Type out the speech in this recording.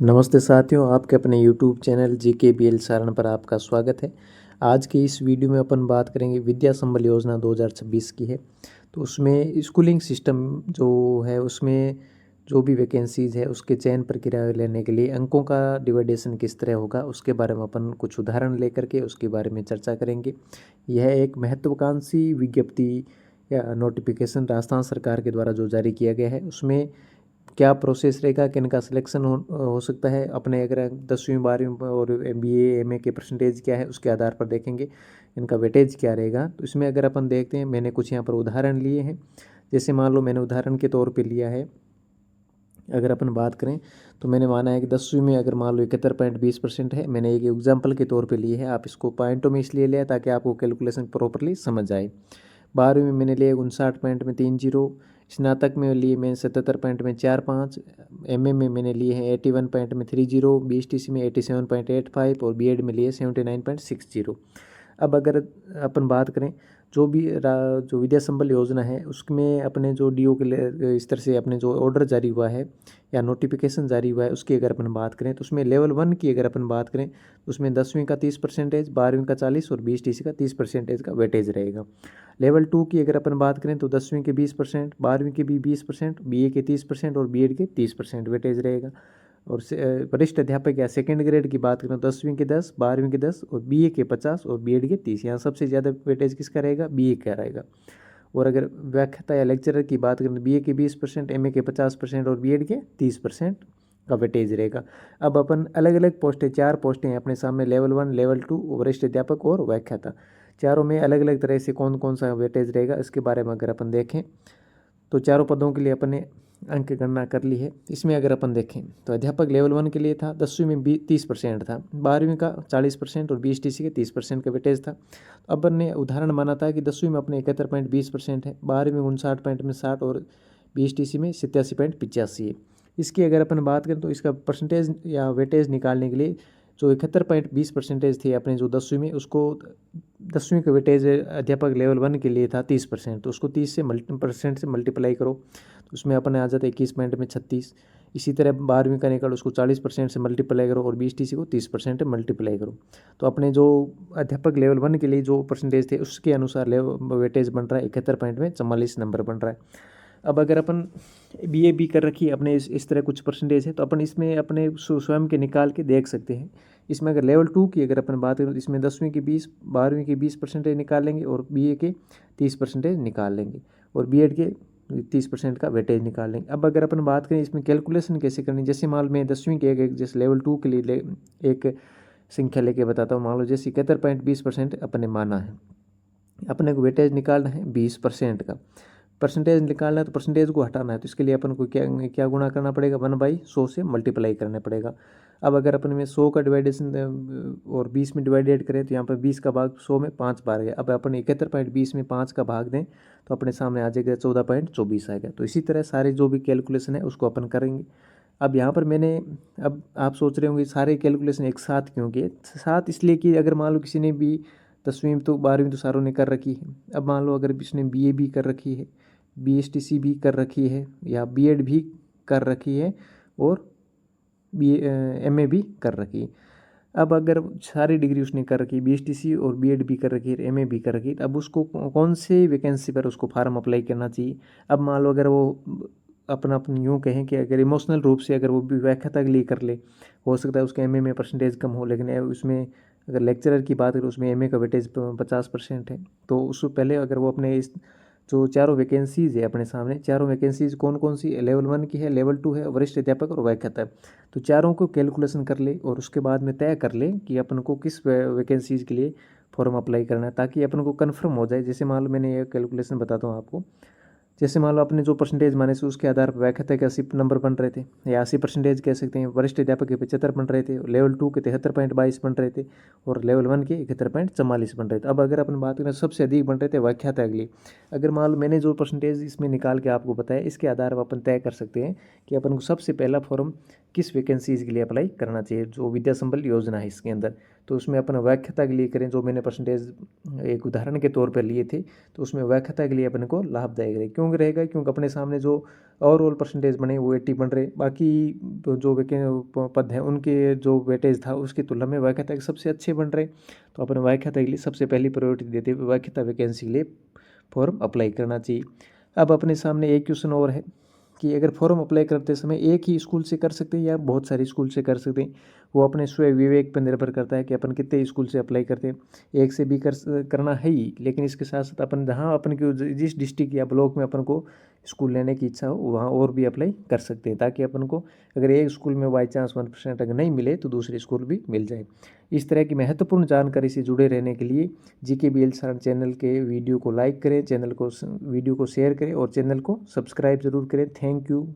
नमस्ते साथियों, आपके अपने YouTube चैनल GKBL सारण पर आपका स्वागत है। आज की इस वीडियो में अपन बात करेंगे विद्या संबल योजना 2026 की है। तो उसमें स्कूलिंग सिस्टम जो है उसमें जो भी वैकेंसीज़ है उसके चयन प्रक्रिया लेने के लिए अंकों का डिवाइडेशन किस तरह होगा उसके बारे में अपन कुछ उदाहरण लेकर के उसके बारे में चर्चा करेंगे। यह एक महत्वाकांक्षी विज्ञप्ति या नोटिफिकेशन राजस्थान सरकार के द्वारा जो जारी किया गया है उसमें क्या प्रोसेस रहेगा, किन का सिलेक्शन हो सकता है। अपने अगर 10वीं 12वीं और MBA MA के परसेंटेज क्या है उसके आधार पर देखेंगे इनका वेटेज क्या रहेगा। तो इसमें अगर अपन देखते हैं, मैंने कुछ यहाँ पर उदाहरण लिए हैं। जैसे मान लो मैंने उदाहरण के तौर पे लिया है, अगर अपन बात करें तो मैंने माना है कि 10वीं में अगर मान लो 71.20% है। मैंने एक एग्जाम्पल के तौर पे लिए है, आप इसको पॉइंटों में इसलिए लिया ताकि आपको कैलकुलेशन प्रॉपरली समझ आए। 12वीं में मैंने लिए 59.30, स्नातक में लिए मैंने 77.45, MA में मैंने लिए हैं 81.30, BSTC में 87.85 और BEd में लिए 79.60। अब अगर अपन बात करें जो भी जो विद्या संबल योजना है उसमें अपने जो DO के स्तर से अपने जो ऑर्डर जारी हुआ है या नोटिफिकेशन जारी हुआ है उसकी अगर अपन बात करें तो उसमें लेवल 1 की अगर अपन बात करें तो उसमें 10वीं का 30%, 12वीं का 40 और BSTC का 30% का वेटेज रहेगा। लेवल 2 की अगर अपन बात करें तो 10वीं के 20%, 12वीं के भी 20%, BA के 30% और BEd के 30% वेटेज रहेगा। और वरिष्ठ अध्यापक या सेकेंड ग्रेड की बात करें तो 10वीं के 10, 12वीं के 10 और BA के 50 और BEd के 30। यहाँ सबसे ज़्यादा वेटेज किसका रहेगा? BA का रहेगा। और अगर व्याख्याता या लेक्चरर की बात करें तो BA के 20%, MA के 50% और BEd के 30% का वेटेज रहेगा। अब अपन अलग अलग पोस्टें, 4 पोस्टें हैं अपने सामने, लेवल 1, लेवल 2, वरिष्ठ अध्यापक और व्याख्याता। चारों में अलग अलग तरह से कौन कौन सा वेटेज रहेगा इसके बारे में अगर अपन देखें तो चारों पदों के लिए अपन ने अंक गणना कर ली है। इसमें अगर अपन देखें तो अध्यापक लेवल 1 के लिए था, 10वीं में 30% था, 12वीं का 40% और BSTC के 30% का वेटेज था। अब अपन ने उदाहरण माना था कि 10वीं में अपने 71.20% है, 12वीं में 59.60 और BSTC में 87.85 है। इसकी अगर अपन बात करें तो इसका परसेंटेज या वेटेज निकालने के लिए जो 71.20% थी अपने जो 10वीं में, उसको 10वीं का वेटेज अध्यापक लेवल 1 के लिए था 30%, तो उसको 30 से % से मल्टीप्लाई करो तो उसमें अपने आ जाता है 21 पॉइंट में 36। इसी तरह 12वीं का निकालो, उसको 40% से मल्टीप्लाई करो और BSTC को 30% मल्टीप्लाई करो। तो अपने जो अध्यापक लेवल 1 के लिए जो परसेंटेज थे उसके अनुसार वेटेज बन रहा है 71.44 नंबर बन रहा है। अब अगर अपन BA भी कर रखी है अपने इस तरह कुछ परसेंटेज है तो अपन इसमें अपने स्वयं के निकाल के देख सकते हैं। इसमें अगर लेवल 2 की अगर अपन बात करें तो इसमें 10वीं की 20, 12वीं के 20% निकाल लेंगे और BA के 30% निकाल लेंगे और BEd के 30% का वेटेज निकाल लेंगे। अब अगर अपन बात करें इसमें कैलकुलेशन कैसे करनी, जैसे मान लो मैं 10वीं के एक जैसे लेवल 2 के लिए एक संख्या लेके बताता हूँ। मान लो जैसे 71.20% अपने माना है, अपने को वेटेज निकालना है 20% का। परसेंटेज निकालना है तो परसेंटेज को हटाना है तो इसके लिए अपन को क्या क्या गुणा करना पड़ेगा? 1/100 से मल्टीप्लाई करना पड़ेगा। अब अगर अपन में 100 का डिवाइडेशन और 20 में डिवाइडेड करें तो यहाँ पर 20 का भाग 100 में 5 बार गया। अब अपन 71.20 में 5 का भाग दें तो अपने सामने आ जाएगा 14.24 आएगा। तो इसी तरह सारे जो भी कैलकुलेशन है उसको अपन करेंगे। अब यहाँ पर मैंने, अब आप सोच रहे होंगे सारे कैलकुलेशन एक साथ क्यों किए? साथ इसलिए कि अगर मान लो किसी ने भी 10वीं तो 12वीं तो सारों ने कर रखी है, अब मान लो अगर किसी ने BA भी कर रखी है, BSTC भी कर रखी है या BEd भी कर रखी है और MA भी कर रखी है। अब अगर सारी डिग्री उसने कर रखी है, BSTC और BEd भी कर रखी है, MA भी कर रखी है, अब उसको कौन से वैकेंसी पर उसको फार्म अप्लाई करना चाहिए? अब मान लो अगर वो अपन यूँ कहें कि अगर इमोशनल रूप से अगर वो भी व्याख्याता के लिए कर ले, हो सकता है उसके MA में परसेंटेज कम हो, लेकिन उसमें अगर लेक्चरर की बात करें उसमें MA का वेटेज 50% है। तो उससे पहले अगर वो अपने इस जो चारों वैकेंसीज़ है अपने सामने, चारों वैकेंसीज़ कौन कौन सी, लेवल 1 की है, लेवल 2 है, वरिष्ठ अध्यापक और व्याख्याता है, तो चारों को कैलकुलेशन कर ले और उसके बाद में तय कर ले कि अपन को किस वैकेंसीज़ के लिए फॉर्म अप्लाई करना है, ताकि अपन को कन्फर्म हो जाए। जैसे मान लो मैंने ये कैलकुलेशन बताता हूँ आपको। जैसे मान लो आपने जो परसेंटेज माने से उसके आधार पर व्याख्याता के 80 नंबर बन रहे थे या 80% कह सकते हैं, वरिष्ठ अध्यापक के 75 बन रहे थे, लेवल 2 के 73.22 बन रहे थे और लेवल 1 के 71.44 बन रहे थे। अब अगर अपन बात करें सबसे अधिक बन रहे थे व्याख्याता के लिए। अगर मान लो मैंने जो परसेंटेज इसमें निकाल के आपको बताया, इसके आधार पर अपन तय कर सकते हैं कि अपन को सबसे पहला फॉर्म किस वैकेंसीज़ के लिए अप्लाई करना चाहिए, जो विद्या संबल योजना है इसके अंदर। तो उसमें अपन व्याख्याता के लिए करें, जो मैंने परसेंटेज एक उदाहरण के तौर पर लिए थे, तो उसमें व्याख्याता के लिए अपन को लाभदायक रहेगा। क्यों रहेगा? क्योंकि अपने सामने जो ओवरऑल परसेंटेज बने वो 80 बन रहे, बाकी जो पद हैं उनके जो वेटेज था उसकी तुलना में व्याख्याता के सबसे अच्छे बन रहे। तो अपन व्याख्याता के लिए सबसे पहली प्रायोरिटी देते हुए व्याख्याता वैकेंसी के लिए फॉर्म अप्लाई करना चाहिए। अब अपने सामने एक क्वेश्चन और है कि अगर फॉर्म अप्लाई करते समय एक ही स्कूल से कर सकते हैं या बहुत सारे स्कूल से कर सकते हैं, वो अपने स्वयं विवेक पर निर्भर करता है कि अपन कितने स्कूल से अप्लाई करते हैं। एक से भी करना है ही, लेकिन इसके साथ साथ अपन जहाँ अपन को जिस डिस्ट्रिक्ट या ब्लॉक में अपन को स्कूल लेने की इच्छा हो वहाँ और भी अप्लाई कर सकते हैं, ताकि अपन को अगर एक स्कूल में बाई चांस 1% अगर नहीं मिले तो दूसरे स्कूल भी मिल जाए। इस तरह की महत्वपूर्ण जानकारी से जुड़े रहने के लिए GKBL सारण चैनल के वीडियो को लाइक करें, वीडियो को शेयर करें और चैनल को सब्सक्राइब जरूर करें। Thank you.